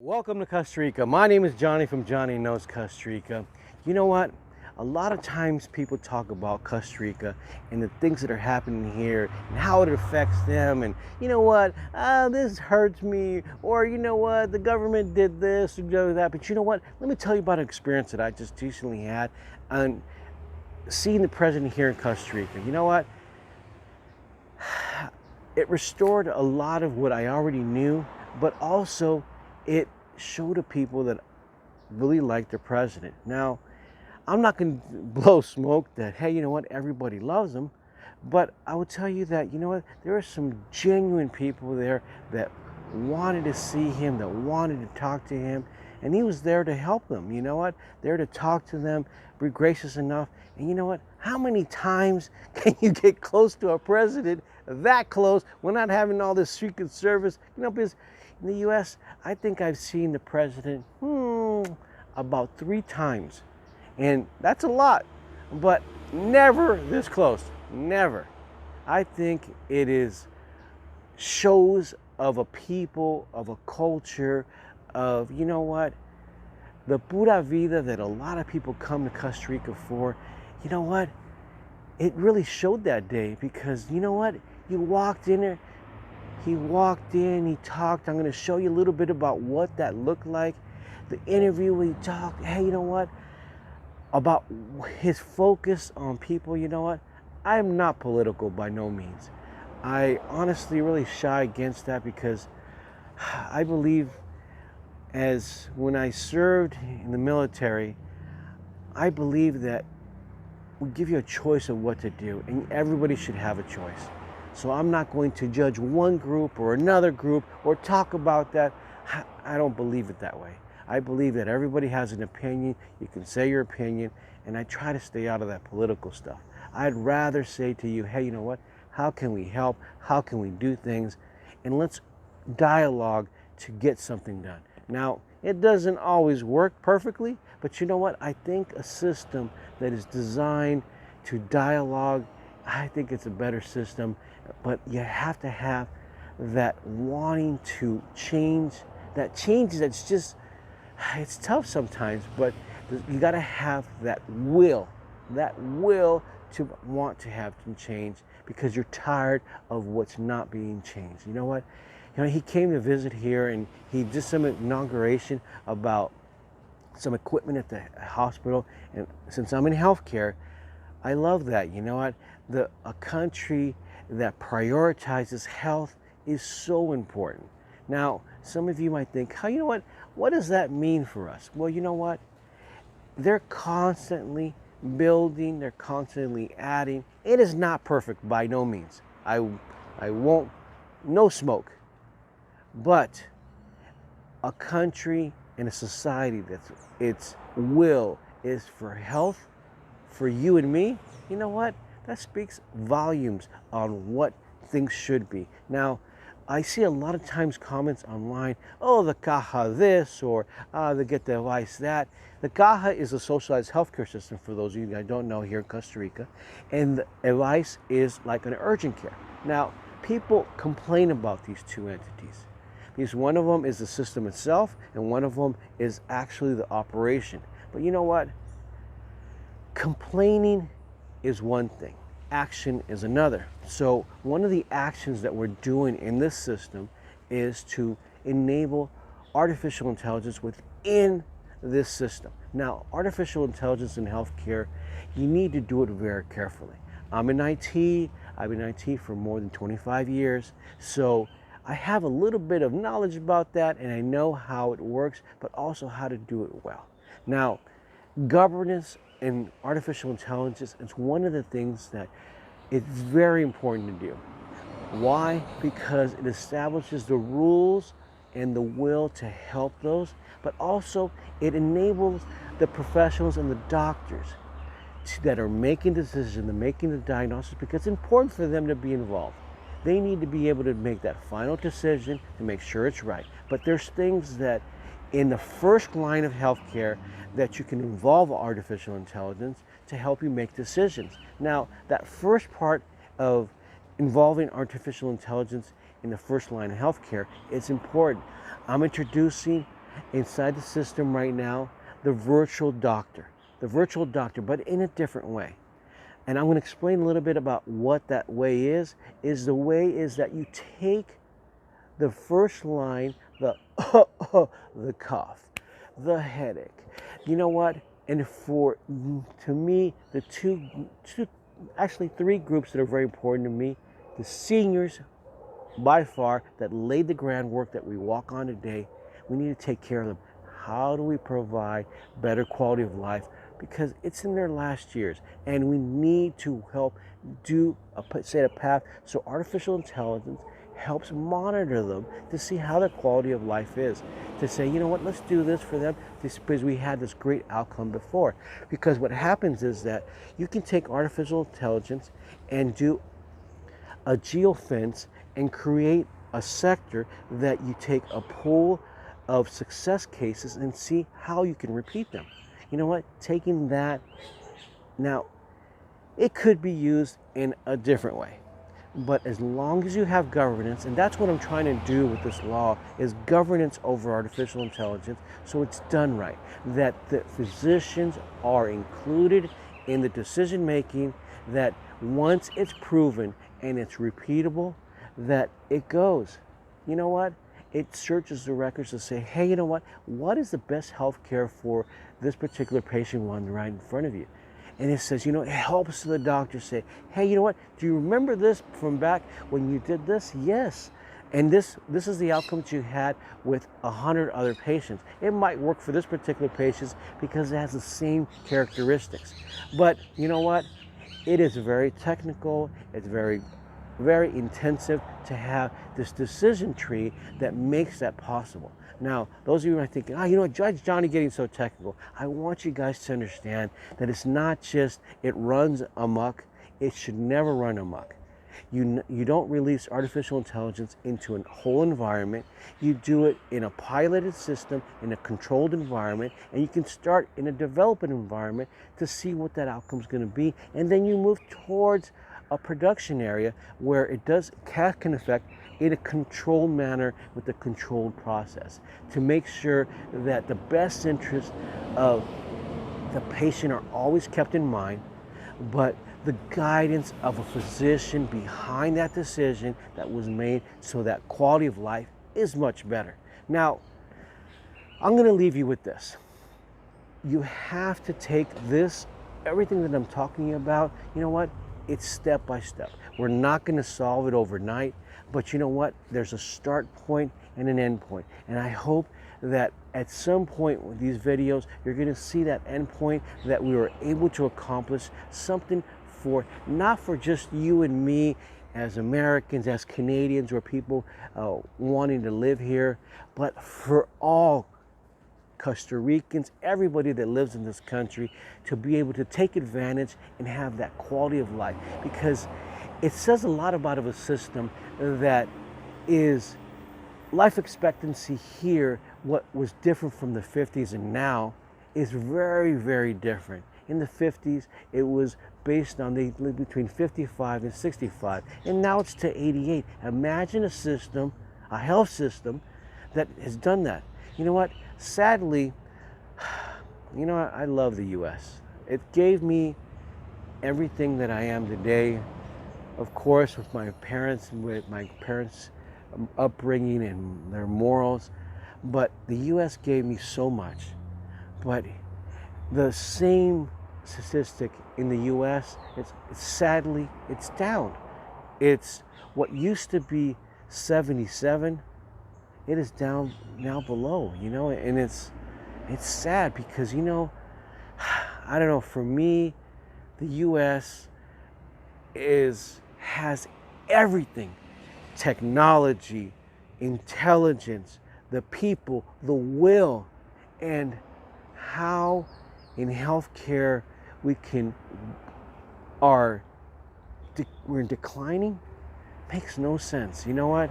Welcome to Costa Rica. My name is Johnny from Johnny Knows Costa Rica. You know what? A lot of times people talk about Costa Rica and the things that are happening here and how it affects them. And you know what? This hurts me. Or you know what? The government did this or that. But you know what? Let me tell you about an experience that I just recently had on seeing the president here in Costa Rica. You know what? It restored a lot of what I already knew, but also it showed to people that really like the president. Now, I'm not going to blow smoke that, hey, you know what, everybody loves him, but I will tell you that, you know what, there are some genuine people there that wanted to see him, that wanted to talk to him, and he was there to help them, you know what, there to talk to them, be gracious enough. And you know what, how many times can you get close to a president that close when not having all this Secret Service? You know, because in the U.S., I think I've seen the president about 3 times. And that's a lot, but never this close, never. I think it is shows of a people, of a culture, of, you know what, the pura vida that a lot of people come to Costa Rica for. You know what, it really showed that day, because you know what, you walked in there, he walked in, he talked. I'm going to show you a little bit about what that looked like. The interview, he talked, hey, you know what, about his focus on people. You know what, I am not political by no means. I honestly really shy against that, because I believe, as when I served in the military, I believe that we give you a choice of what to do, and everybody should have a choice. So I'm not going to judge one group or another group or talk about that. I don't believe it that way. I believe that everybody has an opinion. You can say your opinion, and I try to stay out of that political stuff. I'd rather say to you, hey, you know what? How can we help? How can we do things? And let's dialogue to get something done. Now, it doesn't always work perfectly, but you know what? I think a system that is designed to dialogue, I think it's a better system. But you have to have that wanting to change, that change that's just, it's tough sometimes, but you got to have that will to want to have some change, because you're tired of what's not being changed. You know what? You know, he came to visit here, and he did some inauguration about some equipment at the hospital. And since I'm in healthcare, I love that. You know what? A country that prioritizes health is so important. Now, some of you might think, oh, you know what does that mean for us? Well, you know what? They're constantly building, they're constantly adding. It is not perfect by no means. I won't, no smoke. But a country and a society that's its will is for health, for you and me, you know what? That speaks volumes on what things should be. Now, I see a lot of times comments online, oh, the caja this, or they get the advice that. The caja is a socialized healthcare system, for those of you that don't know, here in Costa Rica. And the advice is like an urgent care. Now, people complain about these two entities, because one of them is the system itself, and one of them is actually the operation. But you know what? Complaining is one thing, action is another. So one of the actions that we're doing in this system is to enable artificial intelligence within this system. Now, artificial intelligence in healthcare, you need to do it very carefully. I'm in IT, I've been in IT for more than 25 years, so I have a little bit of knowledge about that, and I know how it works, but also how to do it well. Now, governance in artificial intelligence is one of the things that it's very important to do. Why? Because it establishes the rules and the will to help those, but also it enables the professionals and the doctors that are making decisions and making the diagnosis, because it's important for them to be involved. They need to be able to make that final decision to make sure it's right. But there's things that in the first line of healthcare that you can involve artificial intelligence to help you make decisions. Now, that first part of involving artificial intelligence in the first line of healthcare is important. I'm introducing inside the system right now, the virtual doctor. The virtual doctor, but in a different way. And I'm going to explain a little bit about what that way is. The way is that you take the first line, the the cough, the headache. You know what? And to me, the actually three groups that are very important to me: the seniors, by far, that laid the groundwork that we walk on today. We need to take care of them. How do we provide better quality of life? Because it's in their last years, and we need to help set a path so artificial intelligence helps monitor them to see how their quality of life is. To say, you know what, let's do this for them because we had this great outcome before. Because what happens is that you can take artificial intelligence and do a geofence and create a sector that you take a pool of success cases and see how you can repeat them. You know what? Taking that, now, it could be used in a different way. But as long as you have governance, and that's what I'm trying to do with this law, is governance over artificial intelligence, so it's done right. That the physicians are included in the decision making, that once it's proven and it's repeatable, that it goes. You know what? It searches the records to say, hey, you know what is the best health care for this particular patient one right in front of you? And it says, you know, it helps the doctor say, hey, you know what, do you remember this from back when you did this? Yes. And this is the outcomes you had with 100 other patients. It might work for this particular patient because it has the same characteristics. But you know what? It is very technical. It's very, very intensive to have this decision tree that makes that possible. Now, those of you who are thinking, you know what, Judge Johnny getting so technical, I want you guys to understand that it's not just it runs amok. It should never run amok. You don't release artificial intelligence into a whole environment. You do it in a piloted system, in a controlled environment, and you can start in a developing environment to see what that outcome is going to be. And then you move towards a production area where it can affect in a controlled manner with a controlled process to make sure that the best interests of the patient are always kept in mind, but the guidance of a physician behind that decision that was made so that quality of life is much better. Now, I'm going to leave you with this. You have to take this, everything that I'm talking about, you know what? It's step by step. We're not going to solve it overnight, but you know what? There's a start point and an end point. And I hope that at some point with these videos, you're going to see that end point, that we were able to accomplish something not for just you and me as Americans, as Canadians, or people wanting to live here, but for all Costa Ricans, everybody that lives in this country, to be able to take advantage and have that quality of life. Because it says a lot about a system that is life expectancy here, what was different from the 50s and now is very, very different. In the 50s, it was based on they lived between 55 and 65, and now it's to 88. Imagine a system, a health system, that has done that. You know what? Sadly, you know, I love the U.S. It gave me everything that I am today. Of course, with my parents upbringing and their morals, but the U.S. gave me so much. But the same statistic in the U.S., sadly, it's down. It's what used to be 77, it is down now below, you know, and it's sad because, you know, I don't know, for me, the U.S. has everything: technology, intelligence, the people, the will, and how in healthcare we're declining makes no sense. You know what?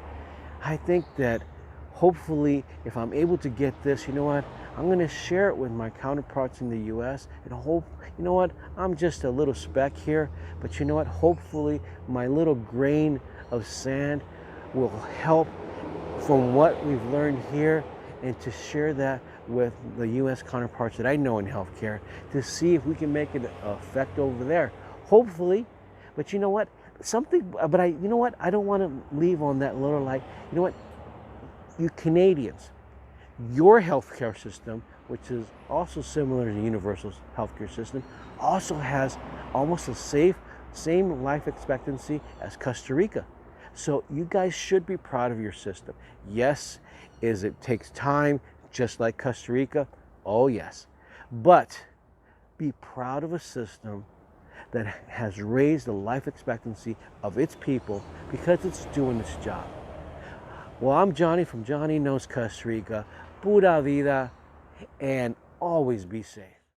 I think that hopefully, if I'm able to get this, you know what? I'm going to share it with my counterparts in the U.S. and hope, you know what? I'm just a little speck here, but you know what? Hopefully, my little grain of sand will help from what we've learned here and to share that with the U.S. counterparts that I know in healthcare to see if we can make an effect over there. Hopefully, but you know what? You know what? I don't want to leave on that little like, you know what? You Canadians, your healthcare system, which is also similar to the universal healthcare system, also has almost the same life expectancy as Costa Rica. So you guys should be proud of your system. Yes, it takes time, just like Costa Rica. Oh yes. But be proud of a system that has raised the life expectancy of its people because it's doing its job. Well, I'm Johnny from Johnny Knows Costa Rica. Pura vida, and always be safe.